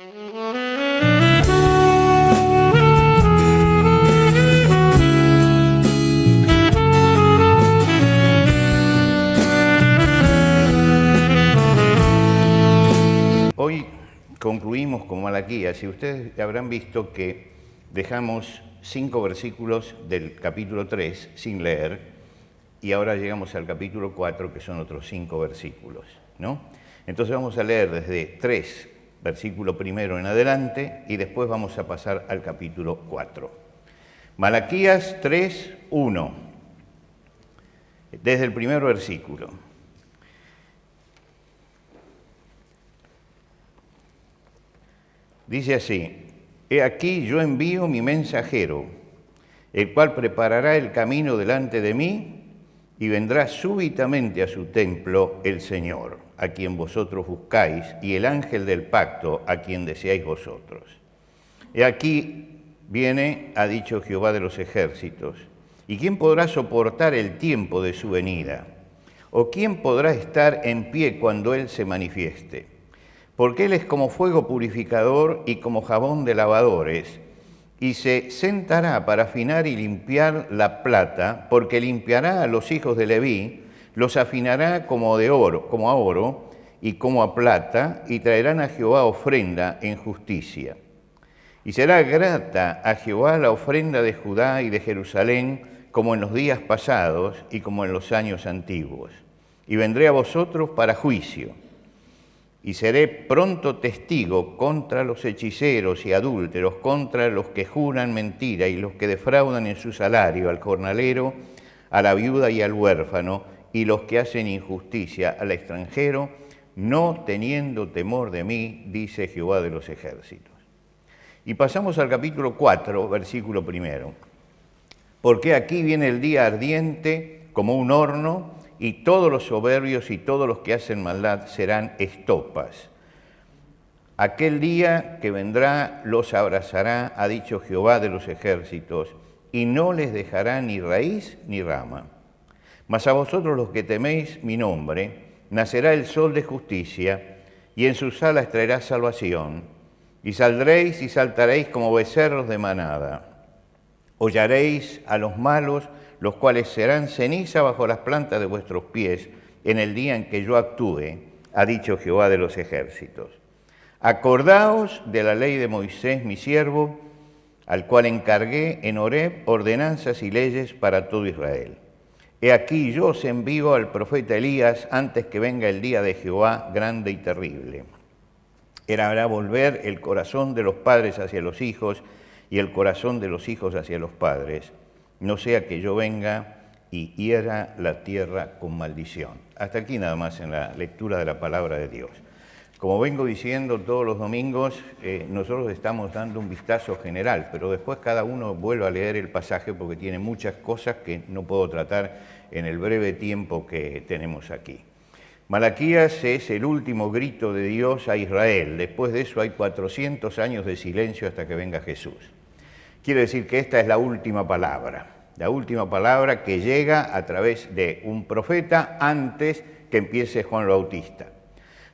Hoy concluimos con Malaquías y ustedes habrán visto que dejamos 5 versículos del capítulo 3 sin leer y ahora llegamos al capítulo 4 que son otros 5 versículos, ¿no? Entonces vamos a leer desde 3, versículo primero en adelante y después vamos a pasar al capítulo 4. Malaquías 3, 1, desde el primer versículo. Dice así: He aquí yo envío mi mensajero, el cual preparará el camino delante de mí, y vendrá súbitamente a su templo el Señor, a quien vosotros buscáis, y el ángel del pacto, a quien deseáis vosotros. He aquí viene, ha dicho Jehová de los ejércitos, ¿y quién podrá soportar el tiempo de su venida? ¿O quién podrá estar en pie cuando Él se manifieste? Porque Él es como fuego purificador y como jabón de lavadores, y se sentará para afinar y limpiar la plata, porque limpiará a los hijos de Leví, los afinará como a oro y como a plata, y traerán a Jehová ofrenda en justicia. Y será grata a Jehová la ofrenda de Judá y de Jerusalén, como en los días pasados y como en los años antiguos. Y vendré a vosotros para juicio. Y seré pronto testigo contra los hechiceros y adúlteros, contra los que juran mentira y los que defraudan en su salario al jornalero, a la viuda y al huérfano, y los que hacen injusticia al extranjero, no teniendo temor de mí, dice Jehová de los ejércitos. Y pasamos al capítulo 4, versículo primero. Porque aquí viene el día ardiente como un horno, y todos los soberbios y todos los que hacen maldad serán estopas. Aquel día que vendrá los abrazará, ha dicho Jehová de los ejércitos, y no les dejará ni raíz ni rama. Mas a vosotros los que teméis mi nombre, nacerá el sol de justicia, y en sus alas traerá salvación, y saldréis y saltaréis como becerros de manada. Hollaréis a los malos, los cuales serán ceniza bajo las plantas de vuestros pies en el día en que yo actúe, ha dicho Jehová de los ejércitos. Acordaos de la ley de Moisés, mi siervo, al cual encargué en Horeb ordenanzas y leyes para todo Israel. He aquí yo os envío al profeta Elías antes que venga el día de Jehová grande y terrible. Él hará volver el corazón de los padres hacia los hijos y el corazón de los hijos hacia los padres, no sea que yo venga y hiera la tierra con maldición. Hasta aquí nada más en la lectura de la palabra de Dios. Como vengo diciendo todos los domingos, nosotros estamos dando un vistazo general, pero después cada uno vuelve a leer el pasaje porque tiene muchas cosas que no puedo tratar en el breve tiempo que tenemos aquí. Malaquías es el último grito de Dios a Israel. Después de eso hay 400 años de silencio hasta que venga Jesús. Quiere decir que esta es la última palabra que llega a través de un profeta antes que empiece Juan el Bautista.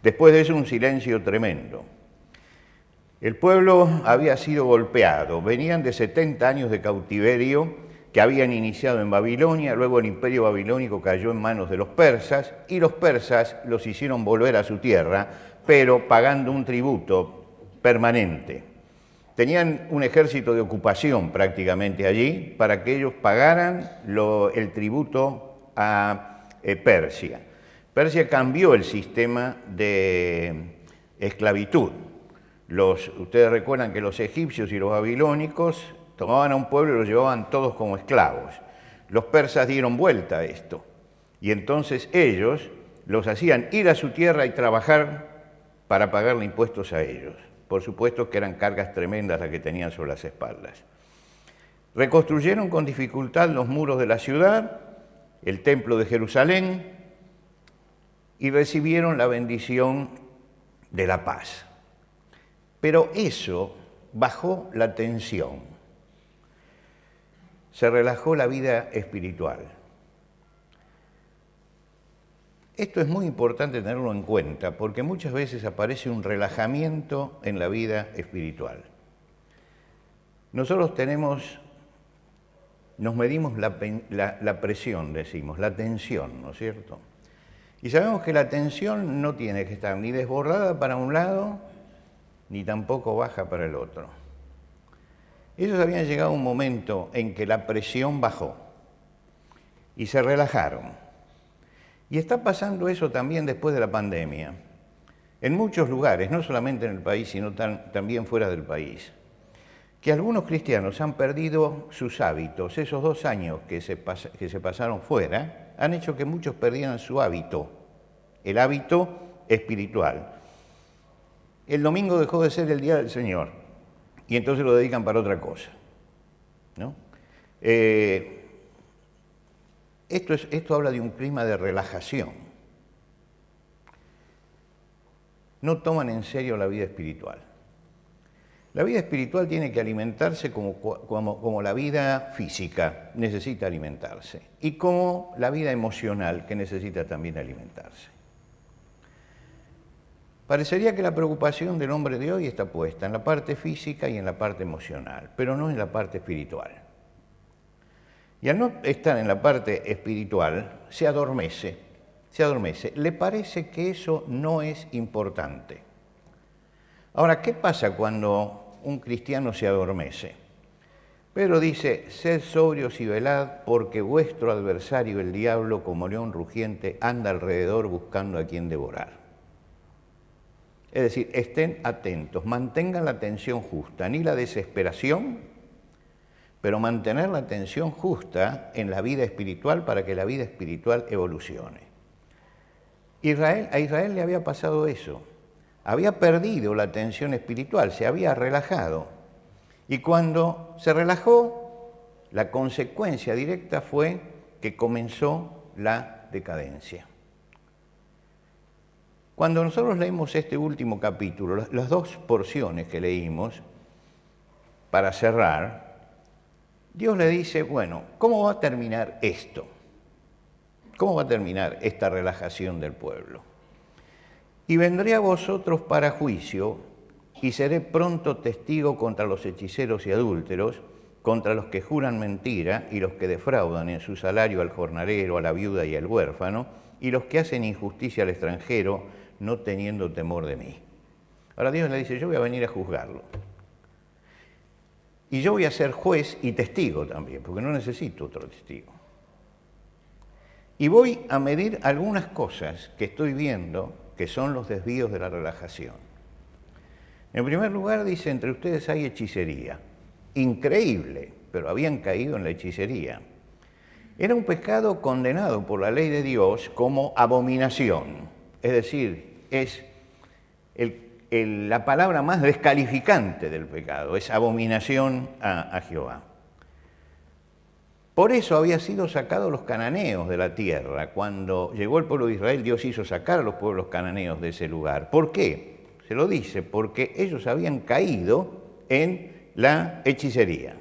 Después de eso un silencio tremendo. El pueblo había sido golpeado, venían de 70 años de cautiverio que habían iniciado en Babilonia, luego el imperio babilónico cayó en manos de los persas y los persas los hicieron volver a su tierra, pero pagando un tributo permanente. Tenían un ejército de ocupación prácticamente allí para que ellos pagaran el tributo a Persia. Persia cambió el sistema de esclavitud. Ustedes recuerdan que los egipcios y los babilónicos tomaban a un pueblo y lo llevaban todos como esclavos. Los persas dieron vuelta a esto y entonces ellos los hacían ir a su tierra y trabajar para pagarle impuestos a ellos. Por supuesto que eran cargas tremendas las que tenían sobre las espaldas. Reconstruyeron con dificultad los muros de la ciudad, el templo de Jerusalén, y recibieron la bendición de la paz. Pero eso bajó la tensión, se relajó la vida espiritual. Esto es muy importante tenerlo en cuenta porque muchas veces aparece un relajamiento en la vida espiritual. Nosotros nos medimos la presión, decimos, la tensión, ¿no es cierto? Y sabemos que la tensión no tiene que estar ni desbordada para un lado, ni tampoco baja para el otro. Ellos habían llegado a un momento en que la presión bajó y se relajaron. Y está pasando eso también después de la pandemia. En muchos lugares, no solamente en el país, sino también fuera del país, que algunos cristianos han perdido sus hábitos. Esos 2 años que se pasaron fuera han hecho que muchos perdieran su hábito, el hábito espiritual. El domingo dejó de ser el día del Señor y entonces lo dedican para otra cosa, ¿no? Esto habla de un clima de relajación. No toman en serio la vida espiritual. La vida espiritual tiene que alimentarse como la vida física necesita alimentarse y como la vida emocional que necesita también alimentarse. Parecería que la preocupación del hombre de hoy está puesta en la parte física y en la parte emocional, pero no en la parte espiritual. Y al no estar en la parte espiritual, se adormece. Le parece que eso no es importante. Ahora, ¿qué pasa cuando un cristiano se adormece? Pedro dice, sed sobrios y velad, porque vuestro adversario, el diablo, como león rugiente, anda alrededor buscando a quien devorar. Es decir, estén atentos, mantengan la atención justa, ni la desesperación, pero mantener la atención justa en la vida espiritual para que la vida espiritual evolucione. A Israel le había pasado eso. Había perdido la atención espiritual, se había relajado. Y cuando se relajó, la consecuencia directa fue que comenzó la decadencia. Cuando nosotros leemos este último capítulo, las 2 porciones que leímos, para cerrar, Dios le dice, bueno, ¿cómo va a terminar esto? ¿Cómo va a terminar esta relajación del pueblo? Y vendré a vosotros para juicio, y seré pronto testigo contra los hechiceros y adúlteros, contra los que juran mentira y los que defraudan en su salario al jornalero, a la viuda y al huérfano, y los que hacen injusticia al extranjero, no teniendo temor de mí. Ahora Dios le dice, yo voy a venir a juzgarlo. Y yo voy a ser juez y testigo también, porque no necesito otro testigo. Y voy a medir algunas cosas que estoy viendo que son los desvíos de la relajación. En primer lugar, dice, entre ustedes hay hechicería. Increíble, pero habían caído en la hechicería. Era un pecado condenado por la ley de Dios como abominación. Es decir, es la palabra más descalificante del pecado, es abominación a Jehová. Por eso había sido sacados los cananeos de la tierra. Cuando llegó el pueblo de Israel, Dios hizo sacar a los pueblos cananeos de ese lugar. ¿Por qué? Se lo dice, porque ellos habían caído en la hechicería.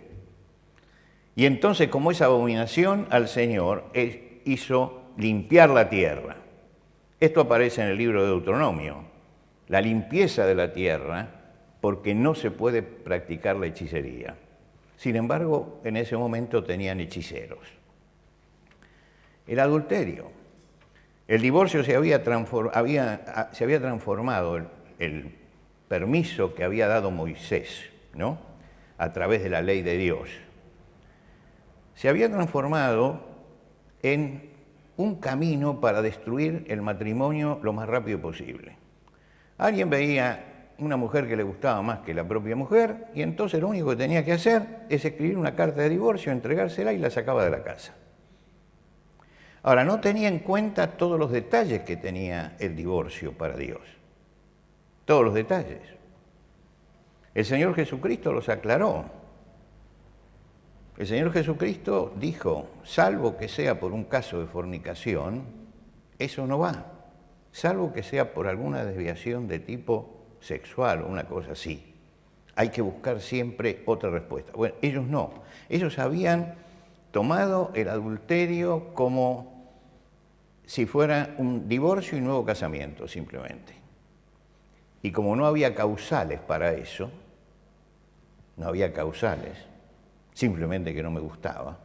Y entonces, como esa abominación al Señor, hizo limpiar la tierra. Esto aparece en el libro de Deuteronomio, la limpieza de la tierra, porque no se puede practicar la hechicería. Sin embargo, en ese momento tenían hechiceros. El adulterio. El divorcio se había transformado, el permiso que había dado Moisés, ¿no?, a través de la ley de Dios, se había transformado en un camino para destruir el matrimonio lo más rápido posible. Alguien veía una mujer que le gustaba más que la propia mujer, y entonces lo único que tenía que hacer es escribir una carta de divorcio, entregársela y la sacaba de la casa. Ahora, no tenía en cuenta todos los detalles que tenía el divorcio para Dios. Todos los detalles. El Señor Jesucristo los aclaró. El Señor Jesucristo dijo, salvo que sea por un caso de fornicación, eso no va. Salvo que sea por alguna desviación de tipo sexual o una cosa así. Hay que buscar siempre otra respuesta. Bueno, ellos no. Ellos habían tomado el adulterio como si fuera un divorcio y nuevo casamiento, simplemente. Y como no había causales para eso, no había causales, simplemente que no me gustaba,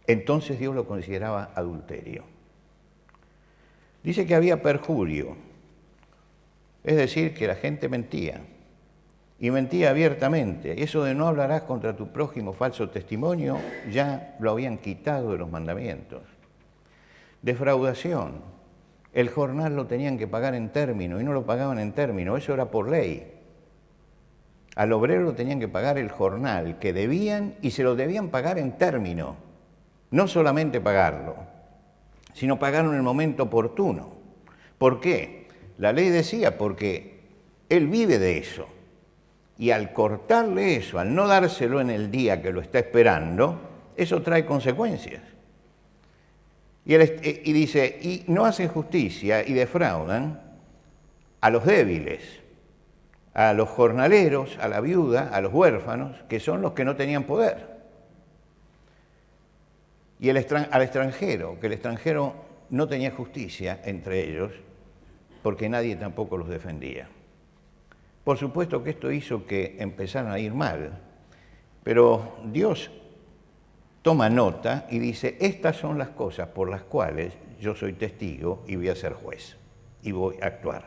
entonces Dios lo consideraba adulterio. Dice que había perjurio, es decir, que la gente mentía, y mentía abiertamente. Eso de no hablarás contra tu prójimo falso testimonio, ya lo habían quitado de los mandamientos. Defraudación, el jornal lo tenían que pagar en término, y no lo pagaban en término, eso era por ley. Al obrero lo tenían que pagar el jornal que debían, y se lo debían pagar en término. No solamente pagarlo, sino pagarlo en el momento oportuno. ¿Por qué? La ley decía, porque él vive de eso. Y al cortarle eso, al no dárselo en el día que lo está esperando, eso trae consecuencias. Y dice, y no hacen justicia y defraudan a los débiles, a los jornaleros, a la viuda, a los huérfanos, que son los que no tenían poder. Y al extranjero, que el extranjero no tenía justicia entre ellos, porque nadie tampoco los defendía. Por supuesto que esto hizo que empezaran a ir mal, pero Dios toma nota y dice, estas son las cosas por las cuales yo soy testigo y voy a ser juez, y voy a actuar.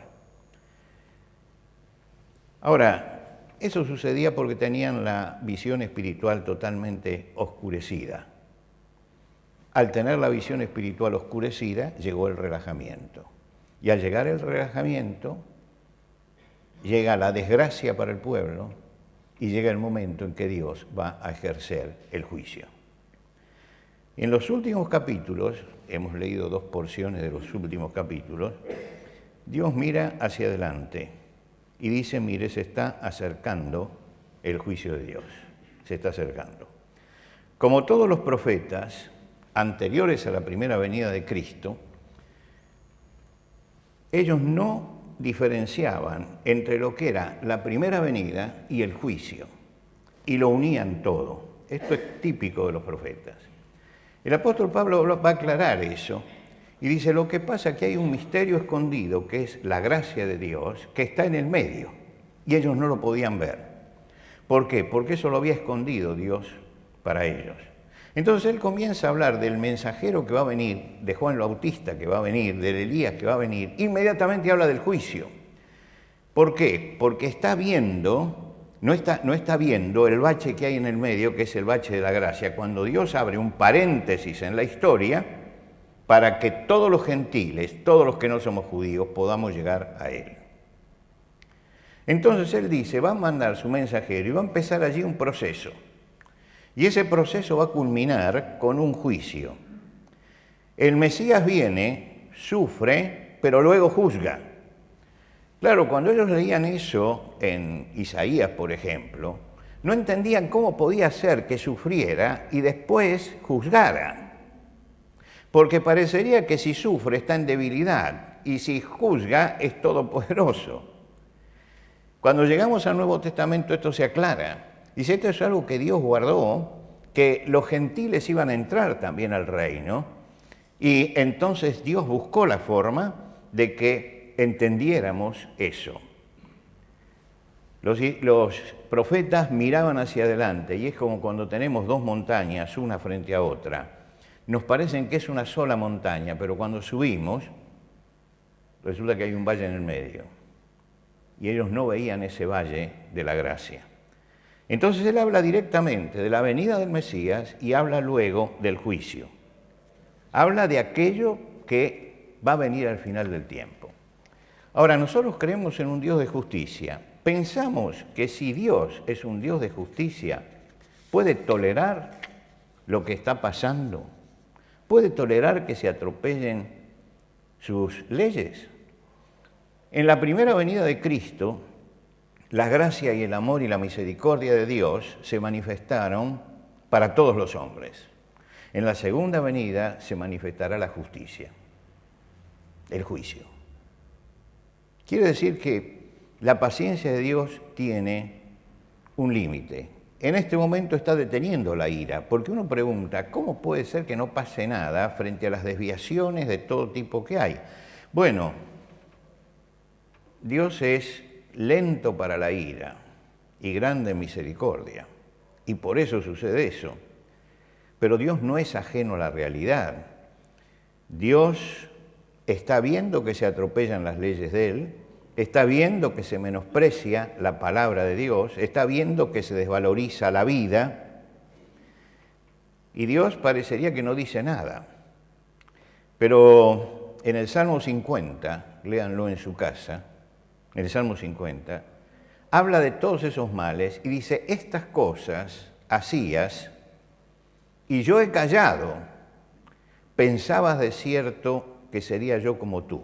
Ahora, eso sucedía porque tenían la visión espiritual totalmente oscurecida. Al tener la visión espiritual oscurecida, llegó el relajamiento. Y al llegar el relajamiento, llega la desgracia para el pueblo y llega el momento en que Dios va a ejercer el juicio. En los últimos capítulos, hemos leído 2 porciones de los últimos capítulos, Dios mira hacia adelante y dice, mire, se está acercando el juicio de Dios, se está acercando. Como todos los profetas anteriores a la primera venida de Cristo, ellos no diferenciaban entre lo que era la primera venida y el juicio, y lo unían todo. Esto es típico de los profetas. El apóstol Pablo va a aclarar eso, y dice, lo que pasa es que hay un misterio escondido, que es la gracia de Dios, que está en el medio, y ellos no lo podían ver. ¿Por qué? Porque eso lo había escondido Dios para ellos. Entonces él comienza a hablar del mensajero que va a venir, de Juan el Bautista que va a venir, del Elías que va a venir, inmediatamente habla del juicio. ¿Por qué? Porque está viendo, no está viendo el bache que hay en el medio, que es el bache de la gracia, cuando Dios abre un paréntesis en la historia para que todos los gentiles, todos los que no somos judíos, podamos llegar a Él. Entonces él dice, va a mandar su mensajero y va a empezar allí un proceso. Y ese proceso va a culminar con un juicio. El Mesías viene, sufre, pero luego juzga. Claro, cuando ellos leían eso en Isaías, por ejemplo, no entendían cómo podía ser que sufriera y después juzgara. Porque parecería que si sufre está en debilidad y si juzga es todopoderoso. Cuando llegamos al Nuevo Testamento esto se aclara. Dice, esto es algo que Dios guardó, que los gentiles iban a entrar también al reino, y entonces Dios buscó la forma de que entendiéramos eso. Los profetas miraban hacia adelante, y es como cuando tenemos 2 montañas, una frente a otra. Nos parecen que es una sola montaña, pero cuando subimos, resulta que hay un valle en el medio. Y ellos no veían ese valle de la gracia. Entonces él habla directamente de la venida del Mesías y habla luego del juicio. Habla de aquello que va a venir al final del tiempo. Ahora, nosotros creemos en un Dios de justicia. Pensamos que si Dios es un Dios de justicia, ¿puede tolerar lo que está pasando? ¿Puede tolerar que se atropellen sus leyes? En la primera venida de Cristo, la gracia y el amor y la misericordia de Dios se manifestaron para todos los hombres. En la segunda venida se manifestará la justicia, el juicio. Quiere decir que la paciencia de Dios tiene un límite, en este momento está deteniendo la ira, porque uno pregunta, ¿cómo puede ser que no pase nada frente a las desviaciones de todo tipo que hay? Bueno, Dios es lento para la ira y grande en misericordia, y por eso sucede eso. Pero Dios no es ajeno a la realidad. Dios está viendo que se atropellan las leyes de Él, está viendo que se menosprecia la palabra de Dios, está viendo que se desvaloriza la vida, y Dios parecería que no dice nada. Pero en el Salmo 50, léanlo en su casa, en el Salmo 50, habla de todos esos males y dice, estas cosas hacías y yo he callado, pensabas de cierto que sería yo como tú.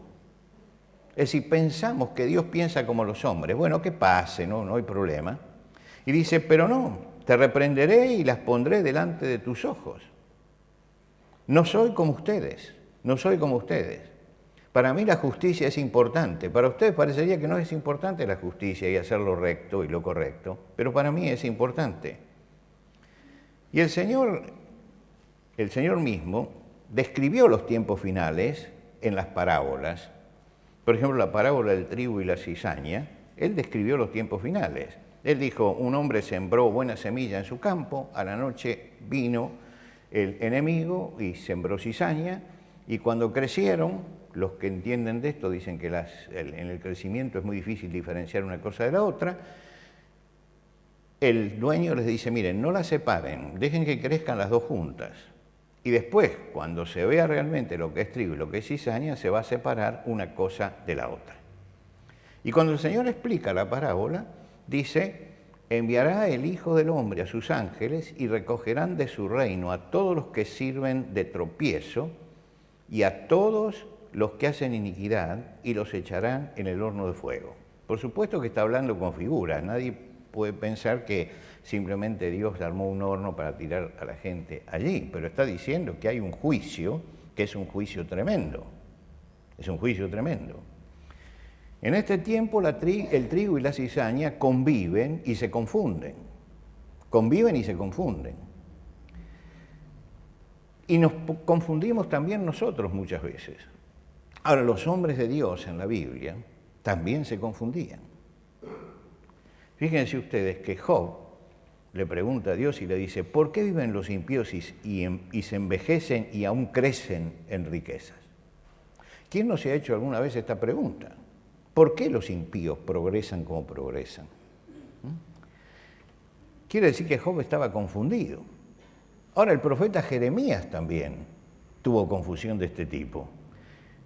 Es decir, pensamos que Dios piensa como los hombres. Bueno, que pase, no hay problema. Y dice, pero no, te reprenderé y las pondré delante de tus ojos. No soy como ustedes, no soy como ustedes. Para mí la justicia es importante. Para ustedes parecería que no es importante la justicia y hacer lo recto y lo correcto, pero para mí es importante. Y el Señor mismo describió los tiempos finales en las parábolas. Por ejemplo, la parábola del trigo y la cizaña, Él describió los tiempos finales. Él dijo, un hombre sembró buena semilla en su campo, a la noche vino el enemigo y sembró cizaña, y cuando crecieron, los que entienden de esto dicen que en el crecimiento es muy difícil diferenciar una cosa de la otra, el dueño les dice, miren, no las separen, dejen que crezcan las dos juntas. Y después, cuando se vea realmente lo que es trigo y lo que es cizaña, se va a separar una cosa de la otra. Y cuando el Señor explica la parábola, dice, enviará el Hijo del Hombre a sus ángeles y recogerán de su reino a todos los que sirven de tropiezo y a todos los que hacen iniquidad y los echarán en el horno de fuego. Por supuesto que está hablando con figuras, nadie puede pensar que simplemente Dios armó un horno para tirar a la gente allí, pero está diciendo que hay un juicio, que es un juicio tremendo. Es un juicio tremendo. En este tiempo el trigo y la cizaña conviven y se confunden. Conviven y se confunden. Y nos confundimos también nosotros muchas veces. Ahora, los hombres de Dios en la Biblia también se confundían. Fíjense ustedes que Job le pregunta a Dios y le dice, ¿por qué viven los impíos y se envejecen y aún crecen en riquezas? ¿Quién no se ha hecho alguna vez esta pregunta? ¿Por qué los impíos progresan como progresan? Quiere decir que Job estaba confundido. Ahora, el profeta Jeremías también tuvo confusión de este tipo.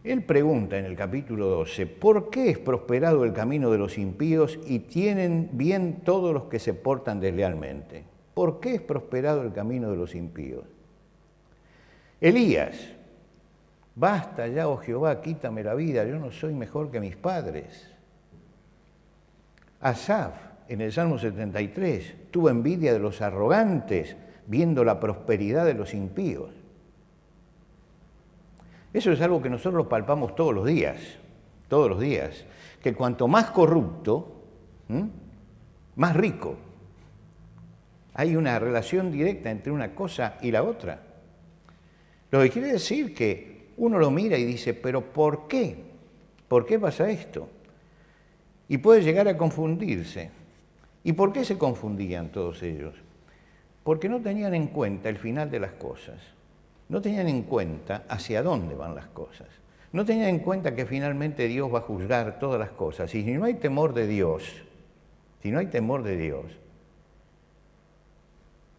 Él pregunta en el capítulo 12, ¿por qué es prosperado el camino de los impíos y tienen bien todos los que se portan deslealmente? ¿Por qué es prosperado el camino de los impíos? Elías, basta ya, oh Jehová, quítame la vida, yo no soy mejor que mis padres. Asaf, en el Salmo 73, tuvo envidia de los arrogantes, viendo la prosperidad de los impíos. Eso es algo que nosotros palpamos todos los días, que cuanto más corrupto, más rico. Hay una relación directa entre una cosa y la otra. Lo que quiere decir que uno lo mira y dice, ¿pero por qué? ¿Por qué pasa esto? Y puede llegar a confundirse. ¿Y por qué se confundían todos ellos? Porque no tenían en cuenta el final de las cosas. No tenían en cuenta hacia dónde van las cosas. No tenían en cuenta que finalmente Dios va a juzgar todas las cosas. Y si no hay temor de Dios,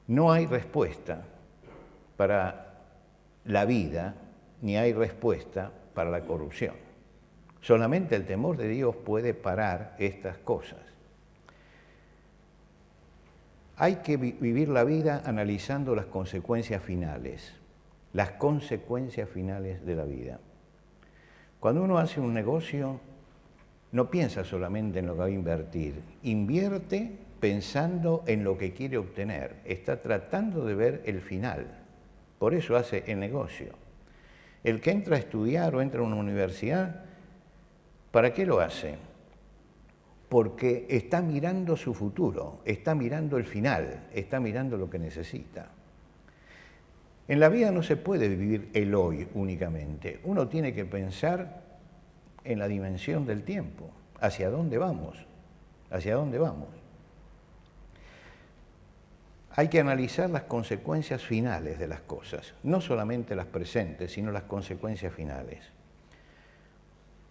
no hay respuesta para la vida, ni hay respuesta para la corrupción. Solamente el temor de Dios puede parar estas cosas. Hay que vivir la vida analizando las consecuencias finales. Las consecuencias finales de la vida. Cuando uno hace un negocio, no piensa solamente en lo que va a invertir, invierte pensando en lo que quiere obtener, está tratando de ver el final, por eso hace el negocio. El que entra a estudiar o entra a una universidad, ¿para qué lo hace? porque está mirando su futuro, está mirando el final, está mirando lo que necesita. En la vida no se puede vivir el hoy únicamente. Uno tiene que pensar en la dimensión del tiempo. ¿Hacia dónde vamos? ¿Hacia dónde vamos? Hay que analizar las consecuencias finales de las cosas, no solamente las presentes, sino las consecuencias finales.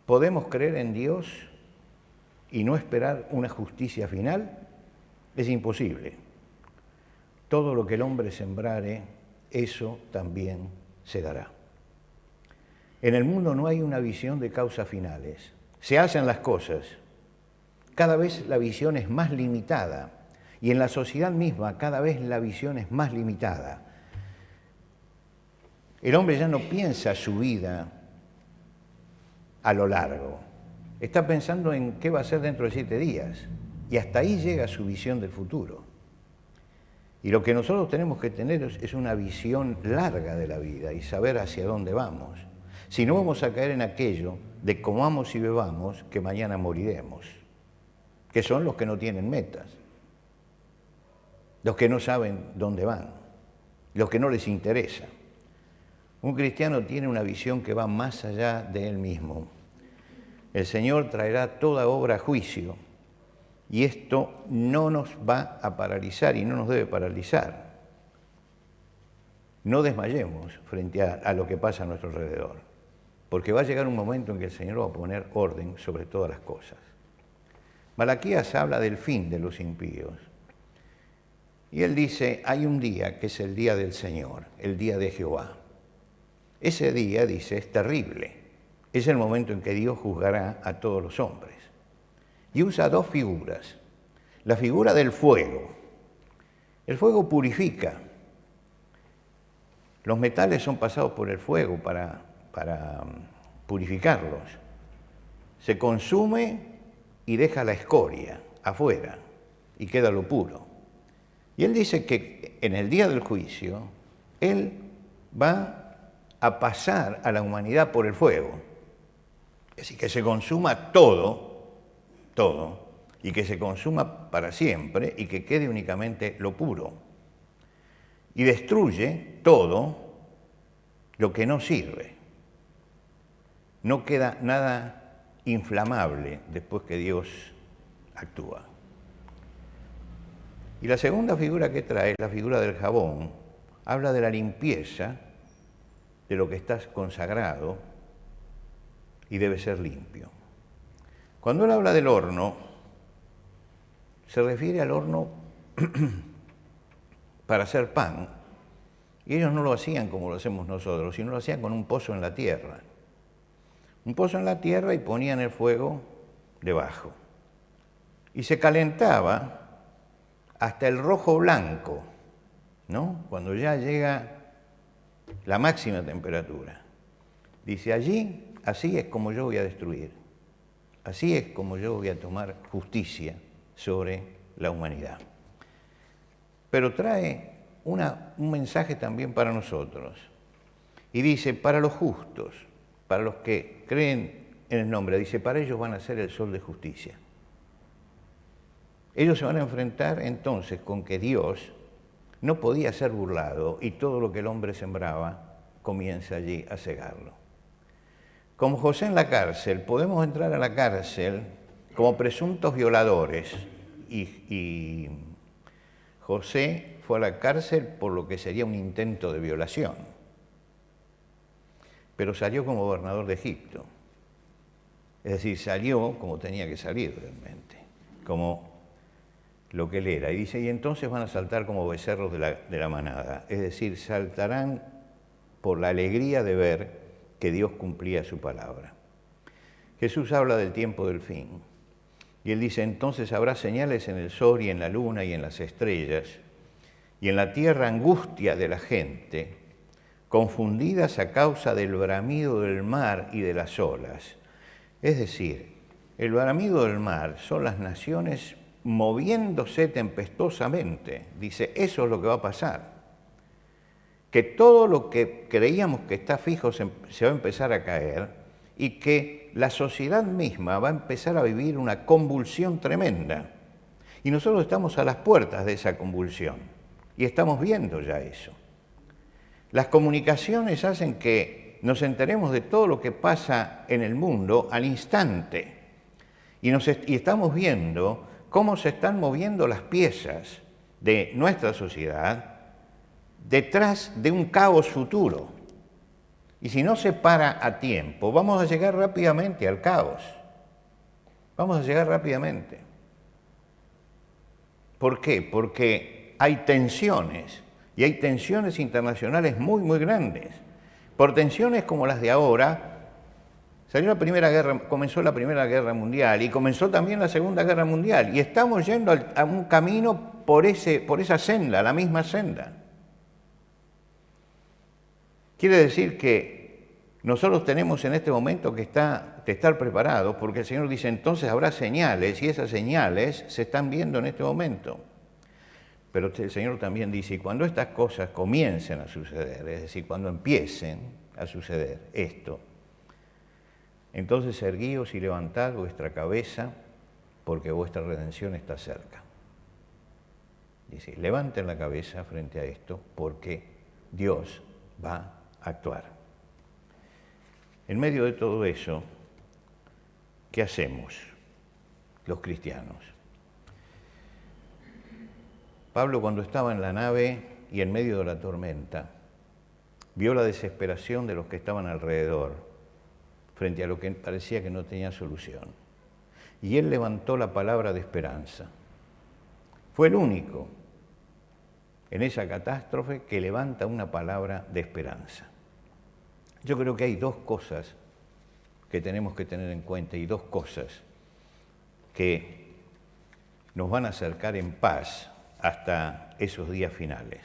¿Podemos creer en Dios y no esperar una justicia final? Es imposible. Todo lo que el hombre sembrare, eso también se dará. En el mundo no hay una visión de causas finales. Se hacen las cosas. Cada vez la visión es más limitada. Y en la sociedad misma cada vez la visión es más limitada. El hombre ya no piensa su vida a lo largo. Está pensando en qué va a ser dentro de 7 días. Y hasta ahí llega su visión del futuro. Y lo que nosotros tenemos que tener es una visión larga de la vida y saber hacia dónde vamos. Si no, vamos a caer en aquello de comamos y bebamos que mañana moriremos, que son los que no tienen metas, los que no saben dónde van, los que no les interesa. Un cristiano tiene una visión que va más allá de él mismo. El Señor traerá toda obra a juicio y esto no nos va a paralizar y no nos debe paralizar. No desmayemos frente a lo que pasa a nuestro alrededor, porque va a llegar un momento en que el Señor va a poner orden sobre todas las cosas. Malaquías habla del fin de los impíos. Y él dice, hay un día que es el día del Señor, el día de Jehová. Ese día, dice, es terrible. Es el momento en que Dios juzgará a todos los hombres. Y usa 2 figuras. La figura del fuego. El fuego purifica. Los metales son pasados por el fuego para purificarlos. Se consume y deja la escoria afuera y queda lo puro. Y él dice que en el día del juicio, él va a pasar a la humanidad por el fuego. Es decir, que se consuma todo, y que se consuma para siempre y que quede únicamente lo puro. Y destruye todo lo que no sirve. No queda nada inflamable después que Dios actúa. Y la segunda figura que trae, la figura del jabón, habla de la limpieza de lo que está consagrado y debe ser limpio. Cuando él habla del horno, se refiere al horno para hacer pan. Y ellos no lo hacían como lo hacemos nosotros, sino lo hacían con un pozo en la tierra. Un pozo en la tierra y ponían el fuego debajo. Y se calentaba hasta el rojo blanco, ¿no? Cuando ya llega la máxima temperatura. Dice, allí, así es como yo voy a destruir. Así es como yo voy a tomar justicia sobre la humanidad. Pero trae un mensaje también para nosotros. Y dice, para los justos, para los que creen en el nombre, dice, para ellos van a ser el sol de justicia. Ellos se van a enfrentar entonces con que Dios no podía ser burlado y todo lo que el hombre sembraba comienza allí a cegarlo. Como José en la cárcel, podemos entrar a la cárcel como presuntos violadores y José fue a la cárcel por lo que sería un intento de violación, pero salió como gobernador de Egipto. Es decir, salió como tenía que salir realmente, como lo que él era. Y dice, y entonces van a saltar como becerros de la manada. Es decir, saltarán por la alegría de ver que Dios cumplía su palabra. Jesús habla del tiempo del fin. Y él dice, entonces habrá señales en el sol y en la luna y en las estrellas, y en la tierra angustia de la gente, confundidas a causa del bramido del mar y de las olas. Es decir, el bramido del mar son las naciones moviéndose tempestuosamente. Dice, eso es lo que va a pasar. Que todo lo que creíamos que está fijo se va a empezar a caer y que la sociedad misma va a empezar a vivir una convulsión tremenda. Y nosotros estamos a las puertas de esa convulsión. Y estamos viendo ya eso. Las comunicaciones hacen que nos enteremos de todo lo que pasa en el mundo al instante. Y estamos viendo cómo se están moviendo las piezas de nuestra sociedad detrás de un caos futuro. Y si no se para a tiempo, vamos a llegar rápidamente al caos. Vamos a llegar rápidamente. ¿Por qué? Porque hay tensiones, y hay tensiones internacionales muy, muy grandes. Por tensiones como las de ahora, comenzó la Primera Guerra Mundial y comenzó también la Segunda Guerra Mundial. Y estamos yendo a un camino por esa senda, la misma senda. Quiere decir que nosotros tenemos en este momento que estar preparados, porque el Señor dice, entonces habrá señales, y esas señales se están viendo en este momento. Pero el Señor también dice, y cuando estas cosas comiencen a suceder, es decir, cuando empiecen a suceder esto, entonces erguíos y levantad vuestra cabeza, porque vuestra redención está cerca. Dice, levanten la cabeza frente a esto, porque Dios va a actuar. En medio de todo eso, ¿qué hacemos los cristianos? Pablo, cuando estaba en la nave y en medio de la tormenta, vio la desesperación de los que estaban alrededor frente a lo que parecía que no tenía solución. Y él levantó la palabra de esperanza. Fue el único en esa catástrofe que levanta una palabra de esperanza. Yo creo que hay dos cosas que tenemos que tener en cuenta y dos cosas que nos van a acercar en paz hasta esos días finales.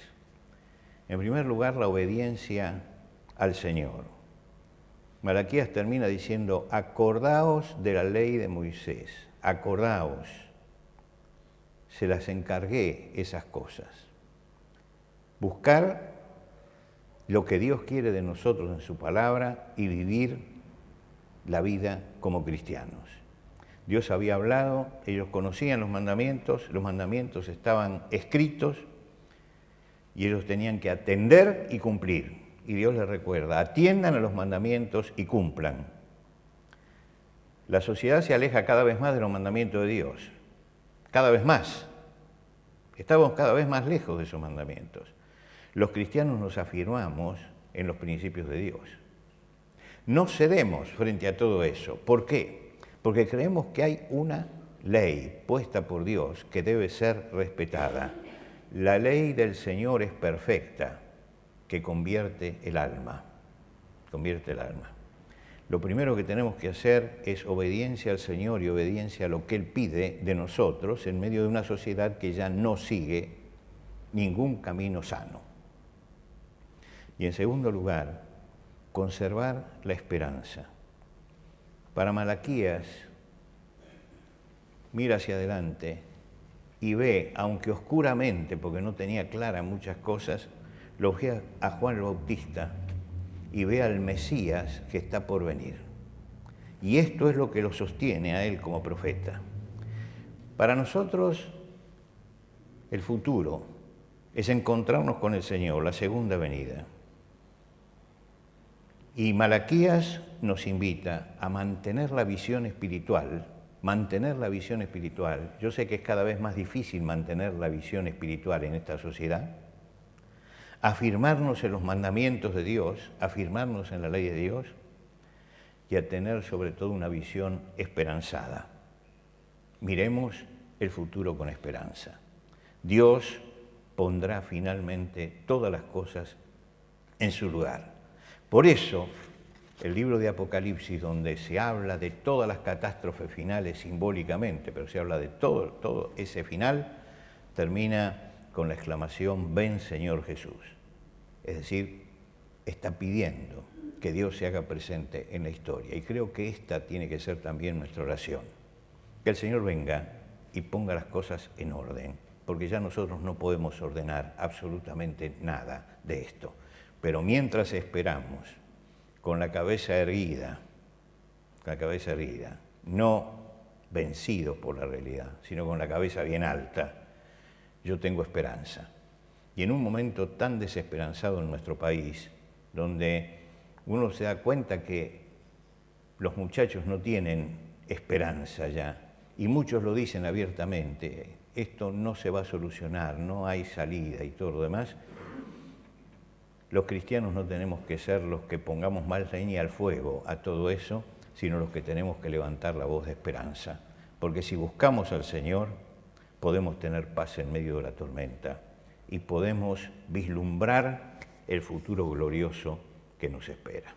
En primer lugar, la obediencia al Señor. Malaquías termina diciendo, acordaos de la ley de Moisés, acordaos, se las encargué esas cosas. Buscar lo que Dios quiere de nosotros en su palabra y vivir la vida como cristianos. Dios había hablado, ellos conocían los mandamientos estaban escritos y ellos tenían que atender y cumplir. Y Dios les recuerda, atiendan a los mandamientos y cumplan. La sociedad se aleja cada vez más de los mandamientos de Dios, cada vez más. Estamos cada vez más lejos de esos mandamientos. Los cristianos nos afirmamos en los principios de Dios. No cedemos frente a todo eso. ¿Por qué? Porque creemos que hay una ley puesta por Dios que debe ser respetada. La ley del Señor es perfecta, que convierte el alma. Lo primero que tenemos que hacer es obediencia al Señor y obediencia a lo que Él pide de nosotros en medio de una sociedad que ya no sigue ningún camino sano. Y en segundo lugar, conservar la esperanza. Para Malaquías, mira hacia adelante y ve, aunque oscuramente, porque no tenía claras muchas cosas, lo ve a Juan el Bautista y ve al Mesías que está por venir. Y esto es lo que lo sostiene a él como profeta. Para nosotros, el futuro es encontrarnos con el Señor, la segunda venida. Y Malaquías nos invita a mantener la visión espiritual. Yo sé que es cada vez más difícil mantener la visión espiritual en esta sociedad. Afirmarnos en los mandamientos de Dios, afirmarnos en la ley de Dios y a tener sobre todo una visión esperanzada. Miremos el futuro con esperanza. Dios pondrá finalmente todas las cosas en su lugar. Por eso, el libro de Apocalipsis, donde se habla de todas las catástrofes finales simbólicamente, pero se habla de todo ese final, termina con la exclamación, ven Señor Jesús. Es decir, está pidiendo que Dios se haga presente en la historia. Y creo que esta tiene que ser también nuestra oración. Que el Señor venga y ponga las cosas en orden, porque ya nosotros no podemos ordenar absolutamente nada de esto. Pero mientras esperamos, con la cabeza erguida, con la cabeza erguida, no vencidos por la realidad, sino con la cabeza bien alta. Yo tengo esperanza. Y en un momento tan desesperanzado en nuestro país, donde uno se da cuenta que los muchachos no tienen esperanza ya, y muchos lo dicen abiertamente, esto no se va a solucionar, no hay salida y todo lo demás, los cristianos no tenemos que ser los que pongamos más leña al fuego a todo eso, sino los que tenemos que levantar la voz de esperanza. Porque si buscamos al Señor, podemos tener paz en medio de la tormenta y podemos vislumbrar el futuro glorioso que nos espera.